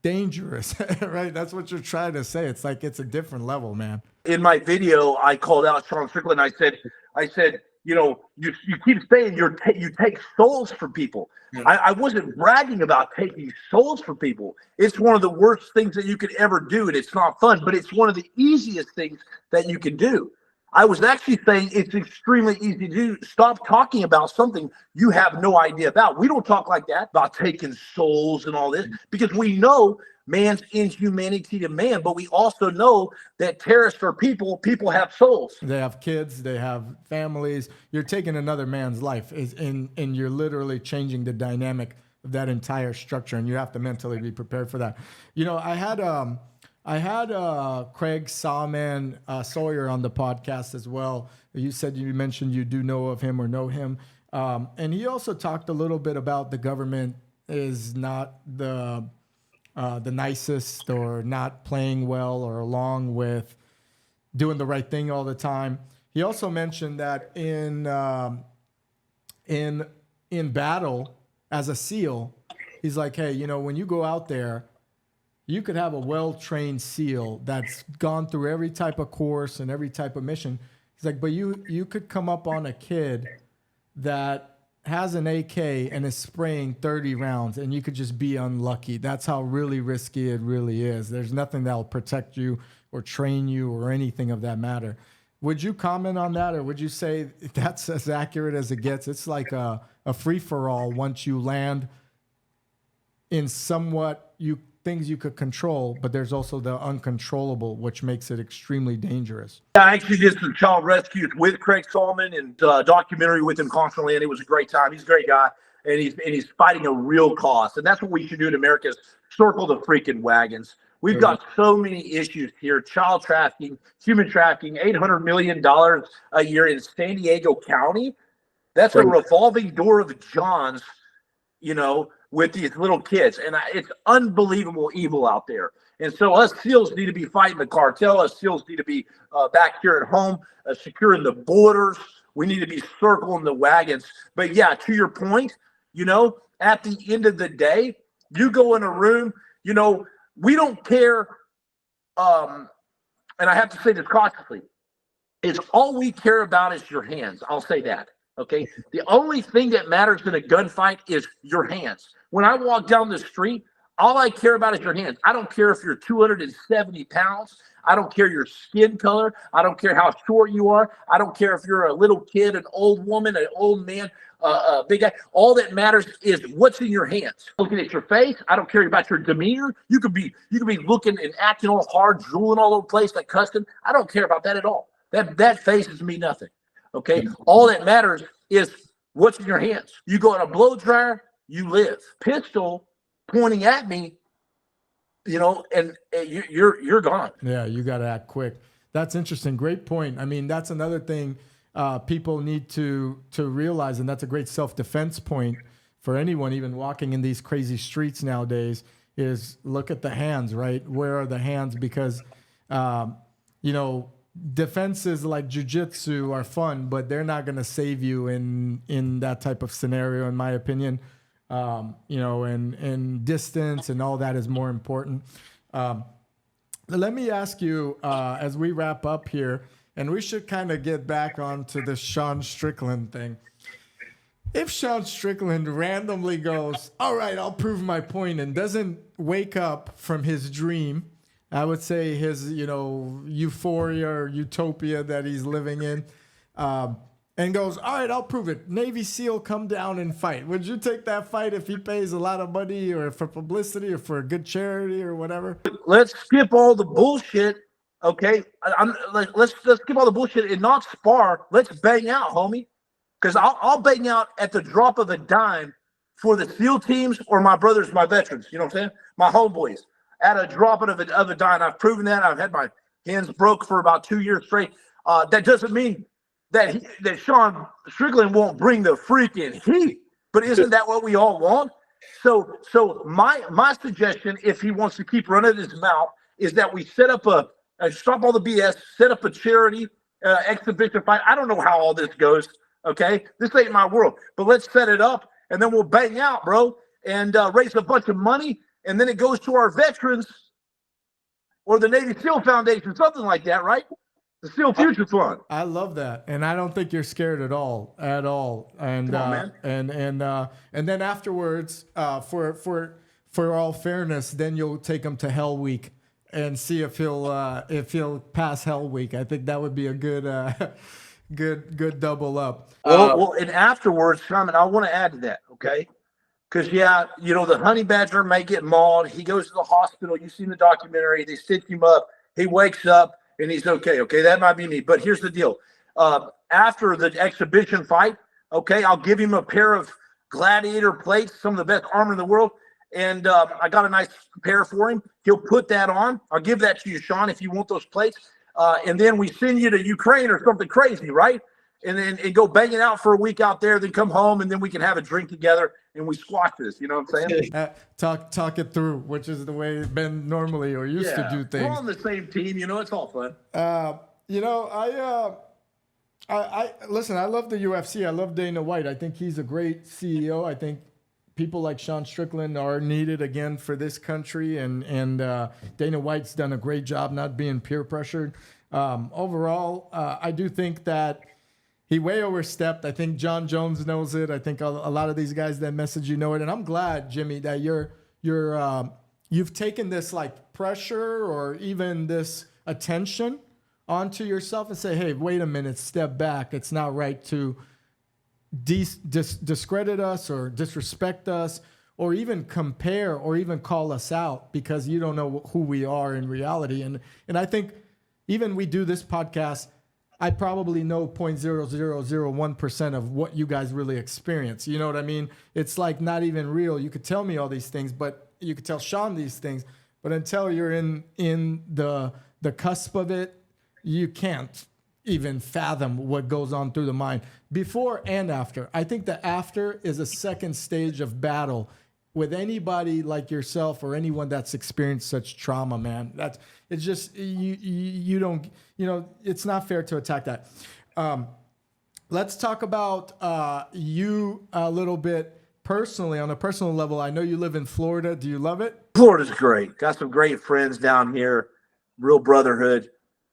dangerous, right? That's what you're trying to say. It's like, it's a different level, man. In my video, I called out Sean Strickland. I said, you know, you keep saying you take souls from people. I wasn't bragging about taking souls from people. It's one of the worst things that you could ever do, and it's not fun, but it's one of the easiest things that you can do. I was actually saying it's extremely easy to do. Stop talking about something you have no idea about. We don't talk like that about taking souls and all this, because we know man's inhumanity to man, but we also know that terrorists are people. People have souls. They have kids, they have families. You're taking another man's life, and you're literally changing the dynamic of that entire structure, and you have to mentally be prepared for that. You know, I had Craig Sawman Sawyer on the podcast as well. You mentioned you do know of him or know him. And he also talked a little bit about the government is not the nicest, or not playing well or along with doing the right thing all the time. He also mentioned that in battle as a SEAL, he's like, hey, you know, when you go out there, you could have a well-trained SEAL that's gone through every type of course and every type of mission. He's like, but you could come up on a kid that has an AK and is spraying 30 rounds, and you could just be unlucky. That's how really risky it really is. There's nothing that will protect you or train you or anything of that matter. Would you comment on that, or would you say that's as accurate as it gets? It's like a free-for-all once you land in somewhat things you could control, but there's also the uncontrollable, which makes it extremely dangerous. Yeah, I actually did some child rescues with Craig Solomon and documentary with him constantly, and it was a great time. He's a great guy, and he's fighting a real cause, and that's what we should do in America: is circle the freaking wagons. We've got so many issues here: child trafficking, human trafficking, $800 million a year in San Diego County. That's a revolving door of Johns, you know, with these little kids. And it's unbelievable evil out there. And so us SEALs need to be fighting the cartel. Us SEALs need to be back here at home, securing the borders. We need to be circling the wagons. But yeah, to your point, you know, at the end of the day, you go in a room, you know, we don't care. And I have to say this cautiously, is all we care about is your hands. I'll say that. Okay. The only thing that matters in a gunfight is your hands. When I walk down the street, all I care about is your hands. I don't care if you're 270 pounds. I don't care your skin color. I don't care how short you are. I don't care if you're a little kid, an old woman, an old man, a big guy. All that matters is what's in your hands. Looking at your face, I don't care about your demeanor. You could be looking and acting all hard, drooling all over the place, like cussing. I don't care about that at all. That faces me nothing. Okay, all that matters is what's in your hands. You go in a blow dryer, you live. Pistol pointing at me, you know, and you're gone. Yeah, you got to act quick. That's interesting. Great point. I mean, that's another thing people need to realize, and that's a great self-defense point for anyone even walking in these crazy streets nowadays, is look at the hands, right? Where are the hands? Because, you know, defenses like jiu-jitsu are fun, but they're not going to save you in that type of scenario, in my opinion. You know, and distance and all that is more important. Let me ask you, as we wrap up here, and we should kind of get back onto the Sean Strickland thing. if Sean Strickland randomly goes, all right, I'll prove my point, and doesn't wake up from his dream, I would say his, euphoria or utopia that he's living in, and goes, all right, I'll prove it. Navy SEAL, come down and fight. Would you take that fight if he pays a lot of money or for publicity or for a good charity or whatever? Let's skip all the bullshit. Okay, let's skip all the bullshit and not spar. Let's bang out, homie. Because I'll bang out at the drop of a dime for the SEAL teams or my brothers, my veterans. You know what I'm saying? My homeboys. At a drop of a dime. I've proven that. I've had my hands broke for about 2 years straight. That doesn't mean that Sean Strickland won't bring the freaking heat. But isn't that what we all want? So my suggestion, if he wants to keep running his mouth, is that we set up stop all the BS, set up a charity exhibition fight. I don't know how all this goes. Okay, this ain't my world, but let's set it up and then we'll bang out, bro, and raise a bunch of money, and then it goes to our veterans or the Navy SEAL Foundation, something like that, right? The SEAL Future Fund. I love that, and I don't think you're scared at all. And Come on, man. And then afterwards, for all fairness, then you'll take him to Hell Week and see if he'll pass Hell Week. I think that would be a good. Good double up. Well, and afterwards, Simon, I want to add to that, okay? Because, the honey badger may get mauled. He goes to the hospital. You've seen the documentary. They stitch him up. He wakes up, and he's okay. Okay, that might be me. But here's the deal. After the exhibition fight, okay, I'll give him a pair of gladiator plates, some of the best armor in the world, and I got a nice pair for him. He'll put that on. I'll give that to you, Sean, if you want those plates. And then we send you to Ukraine or something crazy, right? And then go bang it out for a week out there, then come home, and then we can have a drink together and we squash this. You know what I'm saying? Talk it through, which is the way Ben normally or used to do things. We're on the same team, it's all fun. I listen. I love the UFC. I love Dana White. I think he's a great CEO. I think people like Sean Strickland are needed again for this country, and Dana White's done a great job not being peer pressured. Overall, I do think that he way overstepped. I think John Jones knows it. I think a lot of these guys that message know it, and I'm glad, Jimmy, that you've taken this like pressure or even this attention onto yourself and say, hey, wait a minute, step back. It's not right to discredit us or disrespect us or even compare or even call us out because you don't know who we are in reality. And I think even we do this podcast, I probably know 0.0001% of what you guys really experience. You know what I mean? It's like not even real. You could tell me all these things, but you could tell Sean these things, but until you're in the cusp of it, you can't even fathom what goes on through the mind before and after. I think the after is a second stage of battle with anybody like yourself or anyone that's experienced such trauma, man. It's just, you don't, it's not fair to attack that. Let's talk about you a little bit personally, on a personal level. I know you live in Florida. Do you love it? Florida's great. Got some great friends down here. Real brotherhood.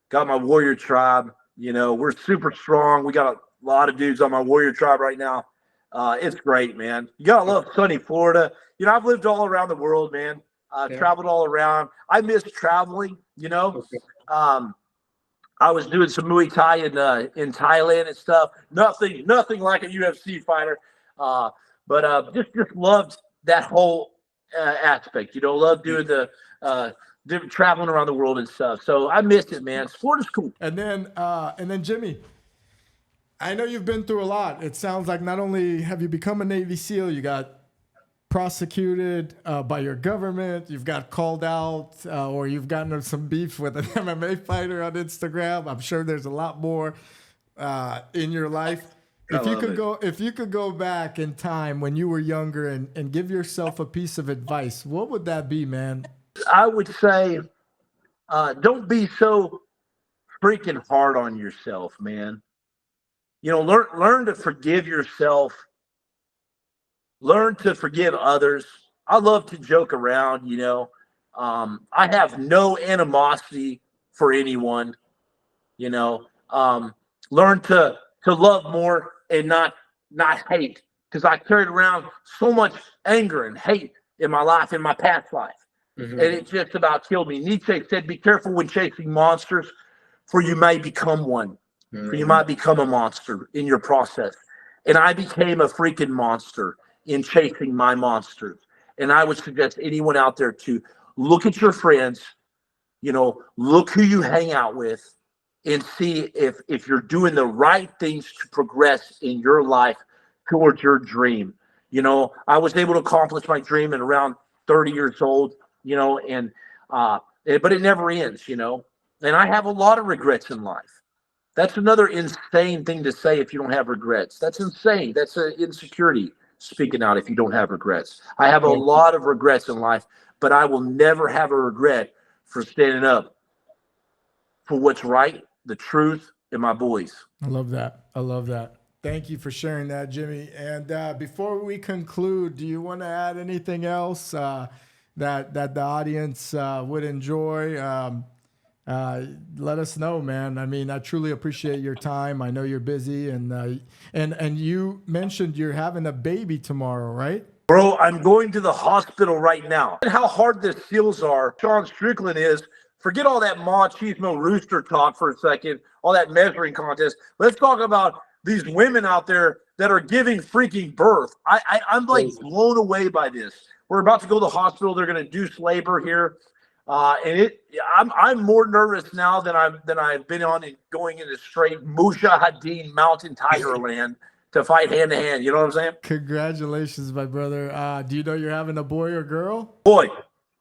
Got my warrior tribe. We're super strong. We got a lot of dudes on my warrior tribe right now. It's great, man. You got to love sunny Florida. I've lived all around the world, man. Traveled all around. I miss traveling, I was doing some Muay Thai in Thailand and stuff. Nothing like a UFC fighter. But just loved that whole aspect. Love doing the traveling around the world and stuff. So I missed it, man. Florida's cool. And then Jimmy, I know you've been through a lot. It sounds like not only have you become a Navy SEAL, you got prosecuted by your government, you've got called out, or you've gotten some beef with an MMA fighter on Instagram. I'm sure there's a lot more in your life. If you could go back in time when you were younger and give yourself a piece of advice, what would that be, man? I would say, don't be so freaking hard on yourself, man. Learn to forgive yourself. Learn to forgive others. I love to joke around, I have no animosity for anyone, learn to love more and not hate, because I carried around so much anger and hate in my life, in my past life. And it just about killed me. Nietzsche said, be careful when chasing monsters, for you may become one. For you might become a monster in your process. And I became a freaking monster in chasing my monsters. And I would suggest anyone out there to look at your friends, look who you hang out with, and see if you're doing the right things to progress in your life towards your dream. I was able to accomplish my dream at around 30 years old, but it never ends, and I have a lot of regrets in life. That's another insane thing to say if you don't have regrets. That's insane. That's an insecurity speaking out if you don't have regrets. I have a lot of regrets in life, but I will never have a regret for standing up for what's right, the truth, and my boys. I love that. I love that. Thank you for sharing that, Jimmy. And before we conclude, do you want to add anything else that the audience would enjoy? Let us know, man. I mean, I truly appreciate your time. I know you're busy, and you mentioned you're having a baby tomorrow, right? Bro, I'm going to the hospital right now. And how hard the seals are. Sean Strickland is. Forget all that machismo rooster talk for a second, all that measuring contest. Let's talk about these women out there that are giving freaking birth. I'm like blown away by this. We're about to go to the hospital. They're going to induce labor here. I'm more nervous now than I've been on in going into straight Mujahideen mountain tiger land to fight hand to hand. You know what I'm saying? Congratulations, my brother. Do you know you're having a boy or girl? Boy,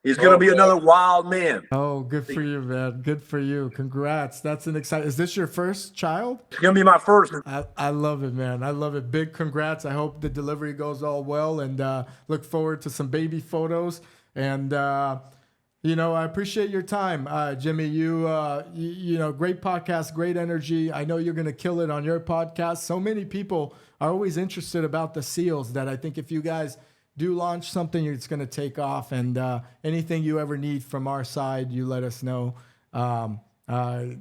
he's going to be another wild man. Oh, good for you, man. Good for you. Congrats. That's an exciting. Is this your first child? It's going to be my first. I love it, man. I love it. Big congrats. I hope the delivery goes all well, and look forward to some baby photos. And I appreciate your time, Jimmy. You great podcast, great energy. I know you're going to kill it on your podcast. So many people are always interested about the SEALs that I think if you guys do launch something, it's going to take off. And anything you ever need from our side, you let us know.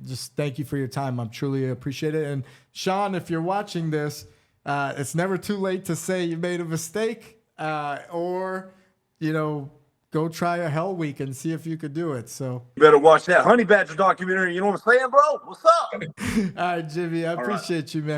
Just thank you for your time. I'm truly appreciate it. And Sean, if you're watching this, it's never too late to say you made a mistake or go try a Hell Week and see if you could do it. So you better watch that Honey Badger documentary. You know what I'm saying, bro? What's up? All right, Jimmy. I appreciate you, man.